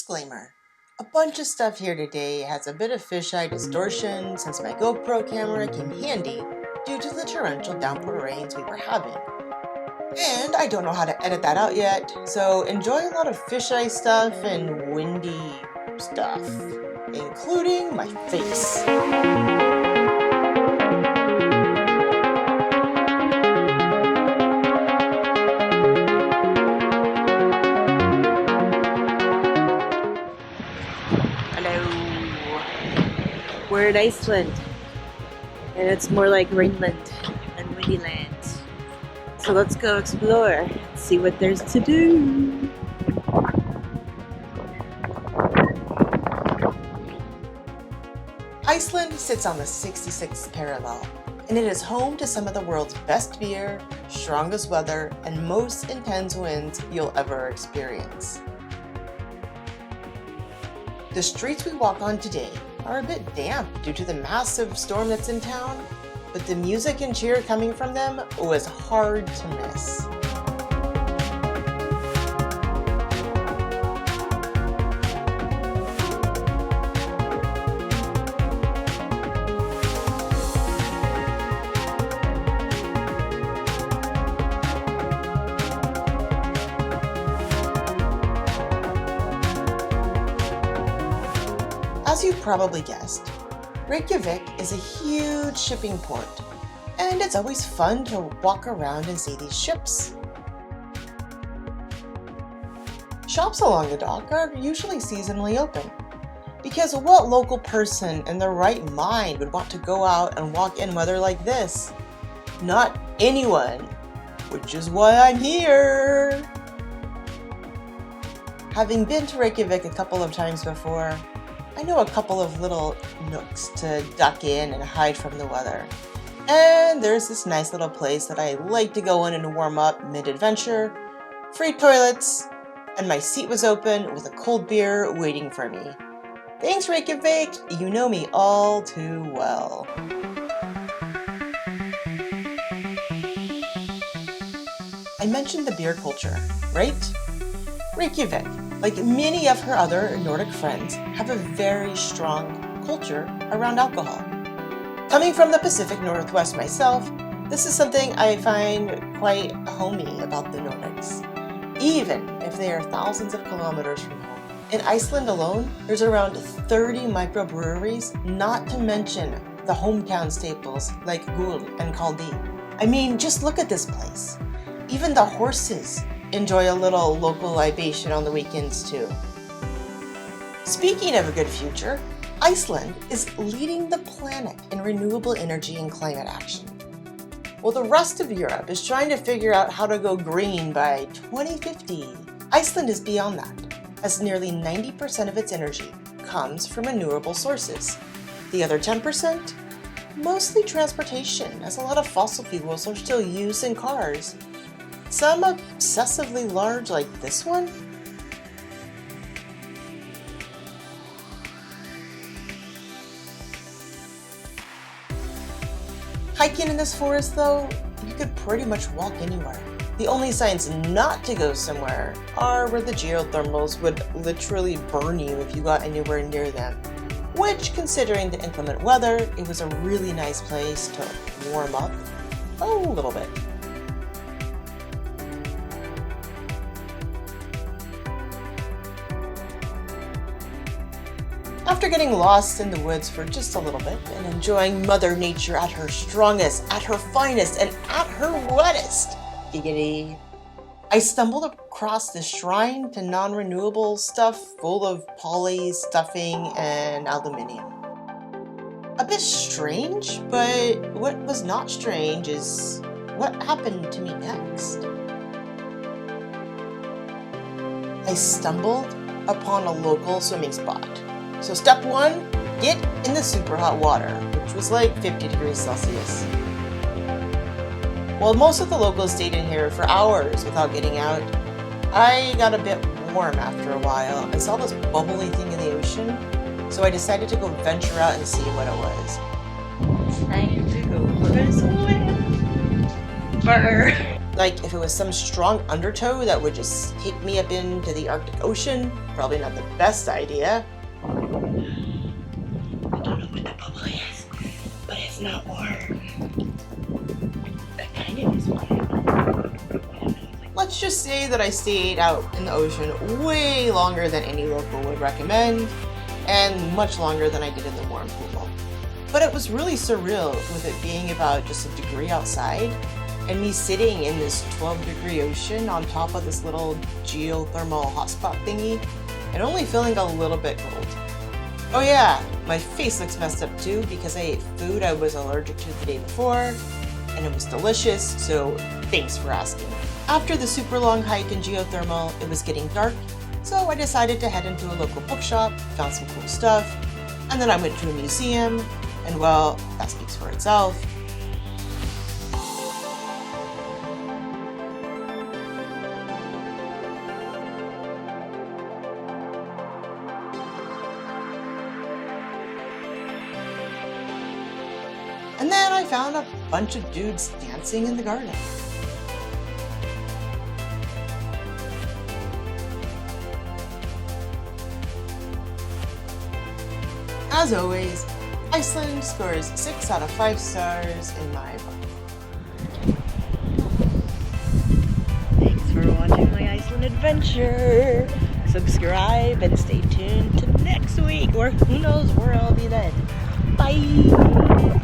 Disclaimer. A bunch of stuff here today has a bit of fisheye distortion since my GoPro camera came handy due to the torrential downpour rains we were having. And I don't know how to edit that out yet, so enjoy a lot of fisheye stuff and windy stuff, including my face. We're in Iceland, and it's more like Greenland than windy land. So let's go explore and see what there's to do. Iceland sits on the 66th parallel, and it is home to some of the world's best beer, strongest weather, and most intense winds you'll ever experience. The streets we walk on today are a bit damp due to the massive storm that's in town, but the music and cheer coming from them was hard to miss. As you probably guessed, Reykjavik is a huge shipping port, and it's always fun to walk around and see these ships. Shops along the dock are usually seasonally open, because what local person in their right mind would want to go out and walk in weather like this? Not anyone, which is why I'm here! Having been to Reykjavik a couple of times before, I know a couple of little nooks to duck in and hide from the weather. And there's this nice little place that I like to go in and warm up mid-adventure, free toilets, and my seat was open with a cold beer waiting for me. Thanks Reykjavik, you know me all too well. I mentioned the beer culture, right? Reykjavik, like many of her other Nordic friends, have a very strong culture around alcohol. Coming from the Pacific Northwest myself, this is something I find quite homey about the Nordics, even if they are thousands of kilometers from home. In Iceland alone, there's around 30 microbreweries, not to mention the hometown staples like Gull and Kaldi. I mean, just look at this place. Even the horses enjoy a little local libation on the weekends too. Speaking of a good future, Iceland is leading the planet in renewable energy and climate action. While the rest of Europe is trying to figure out how to go green by 2050, Iceland is beyond that, as nearly 90% of its energy comes from renewable sources. The other 10%? Mostly transportation, as a lot of fossil fuels are still used in cars. Some obsessively large like this one? Hiking in this forest though, you could pretty much walk anywhere. The only signs not to go somewhere are where the geothermals would literally burn you if you got anywhere near them. Which, considering the inclement weather, it was a really nice place to warm up a little bit. After getting lost in the woods for just a little bit and enjoying Mother Nature at her strongest, at her finest, and at her wettest, giggity, I stumbled across this shrine to non-renewable stuff full of poly, stuffing, and aluminium. A bit strange, but what was not strange is what happened to me next. I stumbled upon a local swimming spot. So step one, get in the super hot water, which was like 50 degrees Celsius. While most of the locals stayed in here for hours without getting out, I got a bit warm after a while and saw this bubbly thing in the ocean, so I decided to go venture out and see what it was. It's time to go for a swim. Burr. Like if it was some strong undertow that would just take me up into the Arctic Ocean, probably not the best idea. I don't know what the bubble is, but it's not warm. That kind of is warm. Let's just say that I stayed out in the ocean way longer than any local would recommend, and much longer than I did in the warm pool. But it was really surreal with it being about just a degree outside, and me sitting in this 12-degree ocean on top of this little geothermal hotspot thingy, and only feeling a little bit cold. Oh yeah, my face looks messed up too because I ate food I was allergic to the day before, and it was delicious, so thanks for asking. After the super long hike in geothermal, it was getting dark, so I decided to head into a local bookshop, found some cool stuff, and then I went to a museum, and well, that speaks for itself. And then I found a bunch of dudes dancing in the garden. As always, Iceland scores 6 out of 5 stars in my book. Thanks for watching my Iceland adventure. Subscribe and stay tuned to next week, or who knows where I'll be then. Bye!